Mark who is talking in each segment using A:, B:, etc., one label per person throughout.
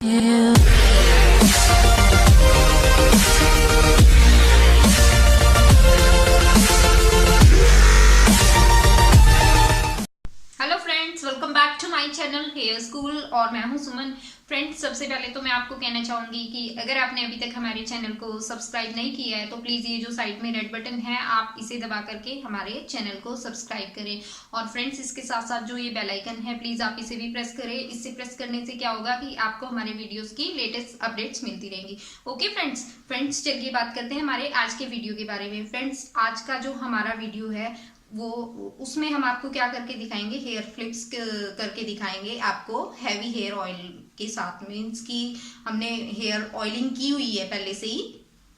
A: you.
B: Hello friends, welcome back to my channel hair school और मैं हूं सुमन। Friends, सबसे पहले तो मैं आपको कहना चाहूंगी कि अगर आपने अभी तक हमारे चैनल को सब्सक्राइब नहीं किया है तो प्लीज ये जो साइड में रेड बटन है आप इसे दबा करके हमारे चैनल को सब्सक्राइब करें। और फ्रेंड्स, इसके साथ साथ जो ये बेल आइकन है प्लीज आप इसे भी प्रेस करें। इससे प्रेस करने से क्या होगा कि आपको हमारे वीडियोस की लेटेस्ट अपडेट्स मिलती रहेंगी। ओके फ्रेंड्स चलिए बात करते हैं हमारे आज के वीडियो के बारे में। फ्रेंड्स, आज का जो हमारा वीडियो है वो उसमें हम आपको क्या करके दिखाएंगे, हेयर फ्लिप्स करके दिखाएंगे आपको हैवी हेयर ऑयल के साथ। मीन्स कि हमने हेयर ऑयलिंग की हुई है पहले से ही।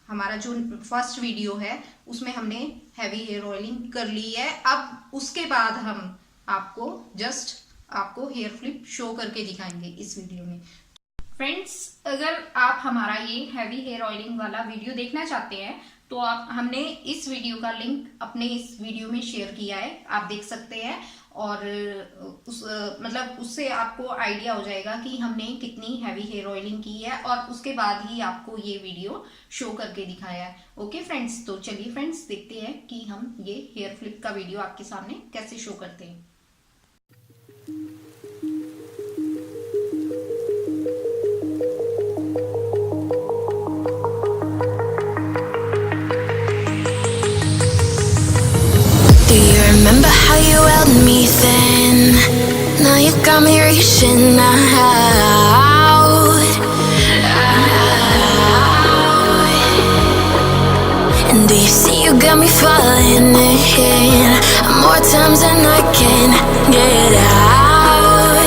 B: हमारा जो फर्स्ट वीडियो है उसमें हमने हैवी हेयर ऑयलिंग कर ली है। अब उसके बाद हम आपको हेयर फ्लिप शो करके दिखाएंगे इस वीडियो में। फ्रेंड्स, अगर आप हमारा ये हैवी हेयर ऑयलिंग वाला वीडियो देखना चाहते हैं तो हमने इस वीडियो का लिंक अपने इस वीडियो में शेयर किया है, आप देख सकते हैं। और उससे आपको आइडिया हो जाएगा कि हमने कितनी हैवी हेयर ऑयलिंग की है और उसके बाद ही आपको ये वीडियो शो करके दिखाया है। ओके फ्रेंड्स, तो चलिए फ्रेंड्स देखते हैं कि हम ये हेयर फ्लिप का वीडियो आपके सामने कैसे शो करते हैं।
A: Do you remember how you held me then? Now you got me reaching out. And do you see you got me falling in more times than I can get out?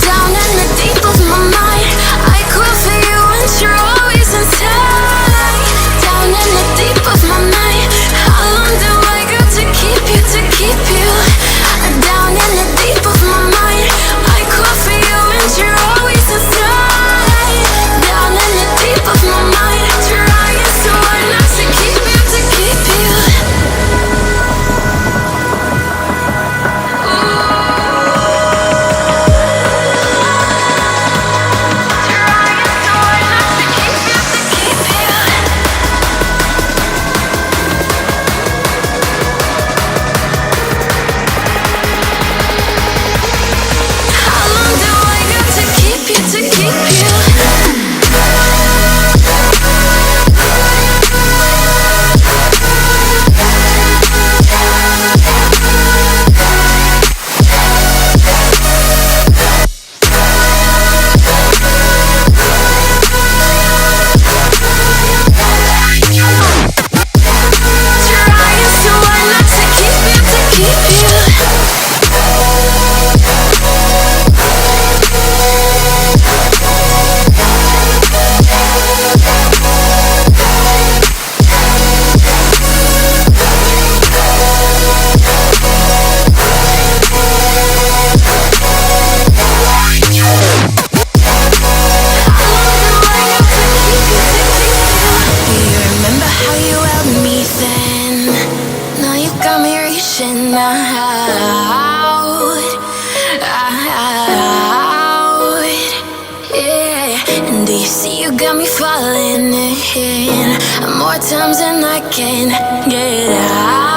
A: Down in the deep of my mind, I crawl for you and you're always inside. Down in the deep of my mind, how long do I got to keep you, to keep you? Down in the deep of my mind, I crawl for you and you're always inside. Down in the deep of my mind, trying so hard not to keep you, to keep you. How long do I got to keep you, to keep you? Trying so hard not to keep you, to keep you. Do you remember how you held me then? Now you got me reaching out. Yeah. And do you see you got me falling in more times than I can get out?